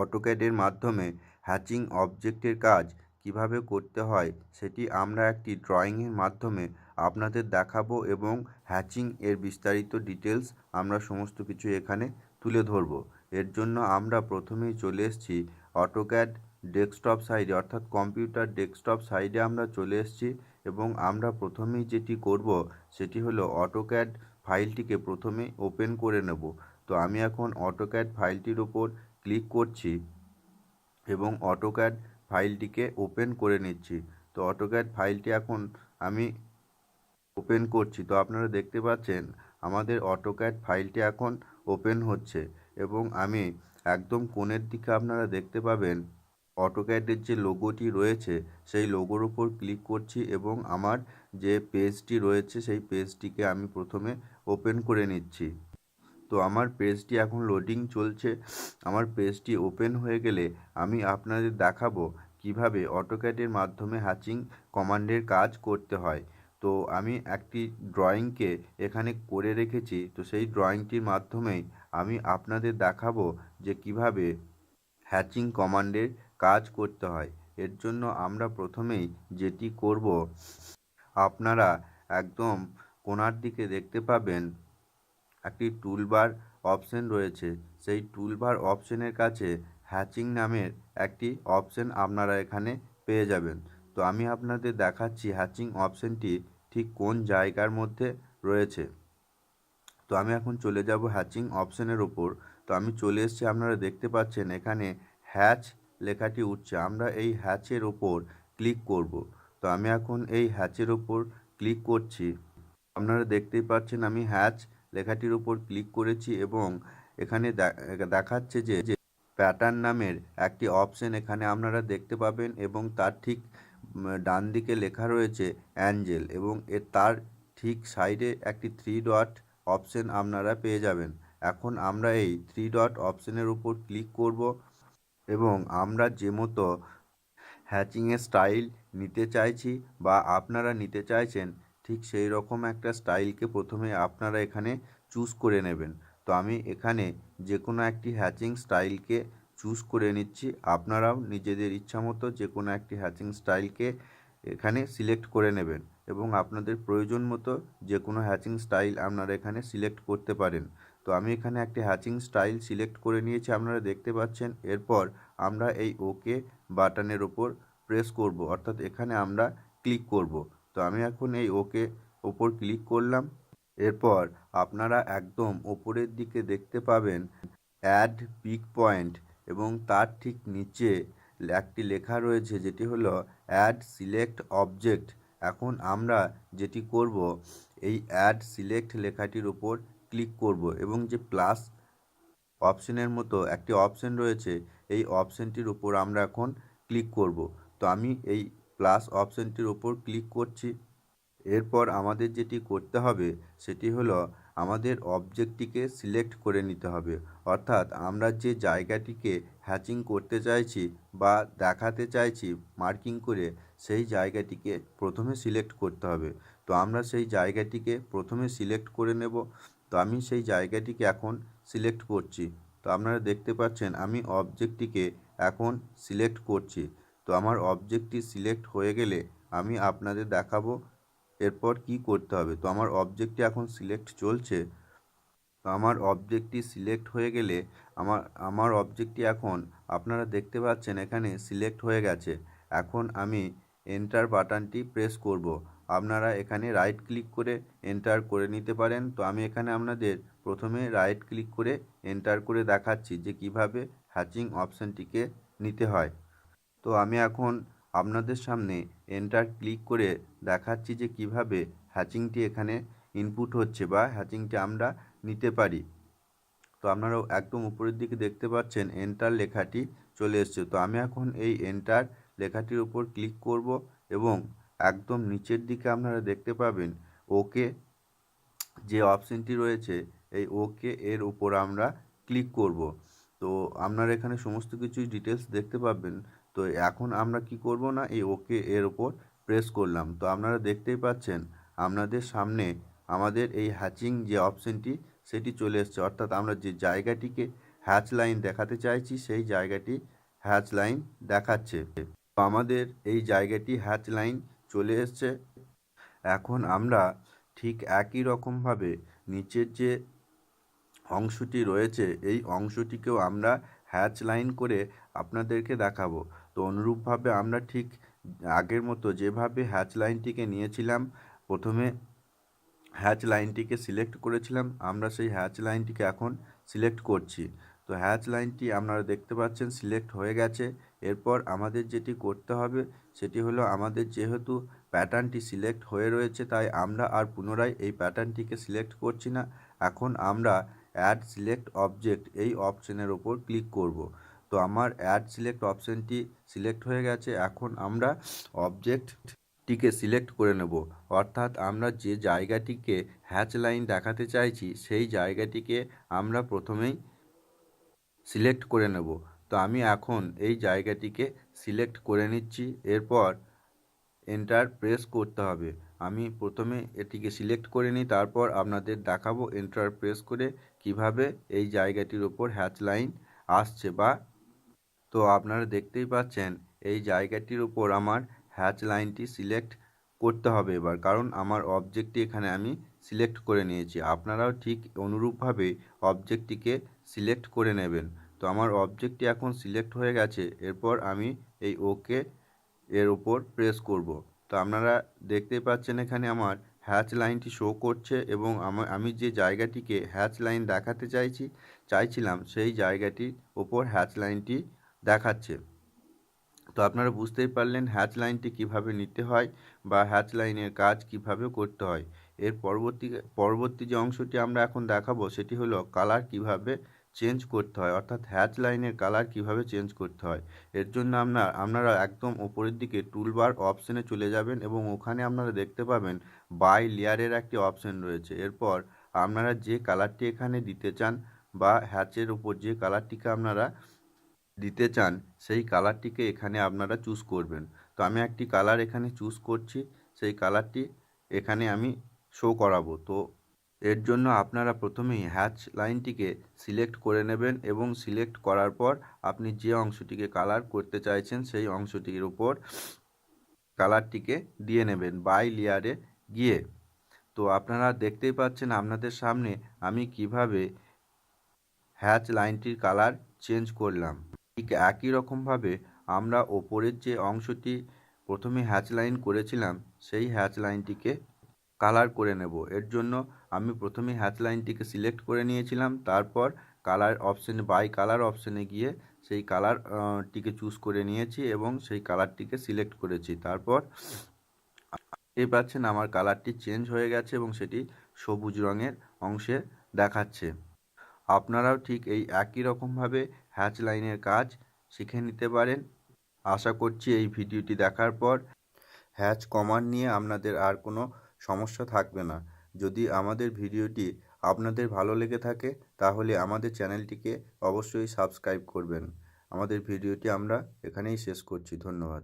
অটোক্যাডের মাধ্যমে হ্যাচিং অবজেক্টের কাজ কিভাবে করতে হয় সেটি আমরা একটি ড্রয়িংয়ের মাধ্যমে আপনাদের দেখাবো এবং হ্যাচিং এর বিস্তারিত ডিটেলস আমরা সমস্ত কিছু এখানে তুলে ধরব। এর জন্য আমরা প্রথমেই চলে এসেছি অটোক্যাড ডেস্কটপ সাইডে, অর্থাৎ কম্পিউটার ডেস্কটপ সাইডে আমরা চলে এসেছি এবং আমরা প্রথমেই যেটি করব সেটি হলো অটোক্যাড ফাইলটিকে প্রথমে ওপেন করে নেব। তো আমি এখন অটোক্যাড ফাইলটির উপর ক্লিক করছি এবং অটোক্যাড ফাইলটিকে ওপেন করে নিচ্ছি। তো অটোক্যাড ফাইলটি এখন আমি ওপেন করছি। তো আপনারা দেখতে পাচ্ছেন আমাদের অটোক্যাড ফাইলটি এখন ওপেন হচ্ছে এবং আমি একদম কোণের দিকে আপনারা দেখতে পাবেন অটোক্যাডের যে লোগোটি রয়েছে সেই লোগোর উপর ক্লিক করছি এবং আমার যে পেজটি রয়েছে সেই পেজটিকে আমি প্রথমে ওপেন করে নিচ্ছি। তো আমার পেজটি এখন লোডিং চলছে। আমার পেজটি ওপেন হয়ে গেলে আমি আপনাদের দেখাবো কিভাবে অটোক্যাডের মাধ্যমে হ্যাচিং কমান্ডের কাজ করতে হয়। তো আমি একটি ড্রয়িংকে এখানে করে রেখেছি, তো সেই ড্রয়িংটির মাধ্যমেই আমি আপনাদের দেখাবো যে কিভাবে হ্যাচিং কমান্ডের কাজ করতে হয়। এর জন্য আমরা প্রথমেই যেটি করব, আপনারা একদম কোণার দিকে দেখতে পাবেন একটি টুলবার অপশন রয়েছে। সেই টুলবার অপশনের কাছে হ্যাচিং নামের একটি অপশন আপনারা এখানে পেয়ে যাবেন। তো আমি আপনাদের দেখাচ্ছি হ্যাচিং অপশনটি ঠিক কোন জায়গার মধ্যে রয়েছে। তো আমি এখন চলে যাব হ্যাচিং অপশনের ওপর। তো আমি চলে এসেছি, আপনারা দেখতে পাচ্ছেন এখানে হ্যাচ লেখাটি উঠছে। আমরা এই হ্যাচের ওপর ক্লিক করব। তো আমি এখন এই হ্যাচের ওপর ক্লিক করছি। আপনারা দেখতেই পাচ্ছেন আমি হ্যাচ লেখাটির উপর ক্লিক করেছি এবং এখানে দেখাচ্ছে যে প্যাটার্ন নামের একটি অপশন এখানে আপনারা দেখতে পাবেন এবং তার ঠিক ডান দিকে লেখা রয়েছে অ্যাঞ্জেল এবং তার ঠিক সাইডে একটি 3 ডট অপশন আপনারা পেয়ে যাবেন। এখন আমরা এই 3 ডট অপশনের উপর ক্লিক করব এবং আমরা যে মতো হ্যাচিংয়ের স্টাইল নিতে চাইছি বা আপনারা নিতে চাইছেন ঠিক সেই রকম একটা স্টাইলকে প্রথমে আপনারা এখানে চুজ করে নেবেন। তো আমি এখানে যে কোনো একটি হ্যাচিং স্টাইলকে চুজ করে নিচ্ছি। আপনারাও নিজেদের ইচ্ছামতো যে কোনো একটি হ্যাচিং স্টাইলকে এখানে সিলেক্ট করে নেবেন এবং আপনাদের প্রয়োজন মতো যে কোনো হ্যাচিং স্টাইল আপনারা এখানে সিলেক্ট করতে পারেন। তো আমি এখানে একটি হ্যাচিং স্টাইল সিলেক্ট করে নিয়েছি, আপনারা দেখতে পাচ্ছেন। এরপর আমরা এই ওকে বাটনের ওপর প্রেস করব, অর্থাৎ এখানে আমরা ক্লিক করব। তো আমি এখন এই ওকে ওপর ক্লিক করলাম। এরপর আপনারা একদম ওপরের দিকে দেখতে পাবেন অ্যাড পিক পয়েন্ট এবং তার ঠিক নিচে একটি লেখা রয়েছে যেটি হলো অ্যাড সিলেক্ট অবজেক্ট। এখন আমরা যেটি করব এই অ্যাড সিলেক্ট লেখাটির উপর ক্লিক করব এবং যে প্লাস অপশনের মতো একটি অপশন রয়েছে এই অপশনটির উপর আমরা এখন ক্লিক করব। তো আমি এই প্লাস অপশনটির উপর ক্লিক করছি। এরপর আমাদের যেটি করতে হবে সেটি হলো আমাদের অবজেক্টটিকে সিলেক্ট করে নিতে হবে, অর্থাৎ আমরা যে জায়গাটিকে হ্যাচিং করতে চাইছি বা দেখাতে চাইছি মার্কিং করে সেই জায়গাটিকে প্রথমে সিলেক্ট করতে হবে। তো আমরা সেই জায়গাটিকে প্রথমে সিলেক্ট করে নেব। তো আমি সেই জায়গাটিকে এখন সিলেক্ট করছি। তো আপনারা দেখতে পাচ্ছেন আমি অবজেক্টটিকে এখন সিলেক্ট করছি। তো আমার অবজেক্টটি সিলেক্ট হয়ে গেলে আমি আপনাদের দেখাবো এরপর কি করতে হবে। তো আমার অবজেক্টটি এখন সিলেক্ট চলছে। তো আমার অবজেক্টটি সিলেক্ট হয়ে গেলে আমার অবজেক্টটি এখন আপনারা দেখতে পাচ্ছেন এখানে সিলেক্ট হয়ে গেছে। এখন আমি এন্টার বাটনটি প্রেস করব। আপনারা এখানে রাইট ক্লিক করে এন্টার করে নিতে পারেন। তো আমি এখানে আপনাদের প্রথমে রাইট ক্লিক করে এন্টার করে দেখাচ্ছি যে কিভাবে হ্যাচিং অপশানটিকে নিতে হয়। তো আমি এখন আপনাদের সামনে এন্টার ক্লিক করে দেখাচ্ছি যে কিভাবে হ্যাচিংটি এখানে ইনপুট হচ্ছে বা হ্যাচিংটি আমরা নিতে পারি। তো আপনারাও একদম উপরের দিকে দেখতে পাচ্ছেন এন্টার লেখাটি চলে এসছে। তো আমি এখন এই এন্টার লেখাটির উপর ক্লিক করব এবং একদম নিচের দিকে আপনারা দেখতে পাবেন ওকে যে অপশনটি রয়েছে এই ওকে এর উপর আমরা ক্লিক করব। তো আপনারা এখানে সমস্ত কিছুই ডিটেলস দেখতে পাবেন। তো এখন আমরা কি করব না এই ওকে এর উপর প্রেস করলাম। তো আপনারা দেখতেই পাচ্ছেন আপনাদের সামনে আমাদের এই হ্যাচিং যে অপশনটি সেটি চলে এসছে, অর্থাৎ আমরা যে জায়গাটিকে হ্যাচ লাইন দেখাতে চাইছি সেই জায়গাটি হ্যাচ লাইন দেখাচ্ছে। তো আমাদের এই জায়গাটি হ্যাচ লাইন চলে এসছে। এখন আমরা ঠিক একই রকমভাবে নিচের যে অংশটি রয়েছে এই অংশটিকেও আমরা হ্যাচ লাইন করে আপনাদেরকে দেখাবো। তো অনুরূপভাবে আমরা ঠিক আগের মতো যেভাবে হ্যাচ লাইনটিকে নিয়েছিলাম, প্রথমে হ্যাচ লাইনটিকে সিলেক্ট করেছিলাম, আমরা সেই হ্যাচ লাইনটিকে এখন সিলেক্ট করছি। তো হ্যাচ লাইনটি আপনারা দেখতে পাচ্ছেন সিলেক্ট হয়ে গেছে। এরপর আমাদের যেটি করতে হবে সেটি হলো, আমাদের যেহেতু প্যাটার্নটি সিলেক্ট হয়ে রয়েছে তাই আমরা আর পুনরায় এই প্যাটার্নটিকে সিলেক্ট করছি না। এখন আমরা অ্যাড সিলেক্ট অবজেক্ট এই অপশনের ওপর ক্লিক করব। তো আমার অ্যাড সিলেক্ট অপশনটি সিলেক্ট হয়ে গেছে। এখন আমরা অবজেক্টটিকে সিলেক্ট করে নেব, অর্থাৎ আমরা যে জায়গাটিকে হ্যাচ লাইন দেখাতে চাইছি সেই জায়গাটিকে আমরা প্রথমেই সিলেক্ট করে নেব। তো আমি এখন এই জায়গাটিকে সিলেক্ট করে নিচ্ছি। এরপর এন্টার প্রেস করতে হবে। আমি প্রথমে এটিকে সিলেক্ট করে নিই, তারপর আপনাদের দেখাবো এন্টার প্রেস করে কিভাবে এই জায়গাটির ওপর হ্যাচ লাইন আসছে। তো আপনারা দেখতেই পাচ্ছেন এই জায়গাটির উপর আমার হ্যাচ লাইনটি সিলেক্ট করতে হবে এবার, কারণ আমার অবজেক্টটি এখানে আমি সিলেক্ট করে নিয়েছি। আপনারাও ঠিক অনুরূপভাবে অবজেক্টটিকে সিলেক্ট করে নেবেন। তো আমার অবজেক্টটি এখন সিলেক্ট হয়ে গেছে। এরপর আমি এই ওকে এর উপর প্রেস করব। তো আপনারা দেখতেই পাচ্ছেন এখানে আমার হ্যাচ লাইনটি শো করছে এবং আমি যে জায়গাটিকে হ্যাচ লাইন দেখাতে চাইছিলাম সেই জায়গাটির ওপর হ্যাচ লাইনটি দেখাচ্ছে। তো আপনারা বুঝতেই পারলেন হ্যাচ লাইনটি কিভাবে নিতে হয় বা হ্যাচ লাইনের কাজ কিভাবে করতে হয়। এর পরবর্তী যে অংশটি আমরা এখন দেখাবো সেটি হলো কালার কিভাবে চেঞ্জ করতে হয়, অর্থাৎ হ্যাচ লাইনের কালার কিভাবে চেঞ্জ করতে হয়। এর জন্য আপনারা একদম উপরের দিকে টুলবার অপশানে চলে যাবেন এবং ওখানে আপনারা দেখতে পাবেন বাই লেয়ারের একটি অপশান রয়েছে। এরপর আপনারা যে কালারটি এখানে দিতে চান বা হ্যাচের উপর যে কালারটিকে আপনারা দিতে চান সেই কালারটিকে এখানে আপনারা চুজ করবেন। তো আমি একটি কালার এখানে চুজ করছি, সেই কালারটি এখানে আমি শো করাবো। তো এর জন্য আপনারা প্রথমেই হ্যাচ লাইনটিকে সিলেক্ট করে নেবেন এবং সিলেক্ট করার পর আপনি যে অংশটিকে কালার করতে চাইছেন সেই অংশটির উপর কালারটিকে দিয়ে নেবেন বাই লেয়ারে গিয়ে। তো আপনারা দেখতেই পাচ্ছেন আপনাদের সামনে আমি কিভাবে হ্যাচ লাইনটির কালার চেঞ্জ করলাম। ঠিক একই রকমভাবে আমরা ওপরের যে অংশটি প্রথমে হ্যাচ লাইন করেছিলাম সেই হ্যাচ লাইনটিকে কালার করে নেব। এর জন্য আমি প্রথমে হ্যাচ লাইনটিকে সিলেক্ট করে নিয়েছিলাম, তারপর কালার অপশানে বাই কালার অপশানে গিয়ে সেই কালারটিকে চুজ করে নিয়েছি এবং সেই কালারটিকে সিলেক্ট করেছি। তারপর এই পাচ্ছেন আমার কালারটি চেঞ্জ হয়ে গেছে এবং সেটি সবুজ রঙের অংশে দেখাচ্ছে। আপনারাও ঠিক এই একই রকমভাবে হ্যাচ লাইনের কাজ শিখে নিতে পারেন। আশা করছি এই ভিডিওটি দেখার পর হ্যাচ কমান্ড নিয়ে আপনাদের আর কোনো সমস্যা থাকবে না। যদি আমাদের ভিডিওটি আপনাদের ভালো লেগে থাকে তাহলে আমাদের চ্যানেলটিকে অবশ্যই সাবস্ক্রাইব করবেন। আমাদের ভিডিওটি আমরা এখানেই শেষ করছি। ধন্যবাদ।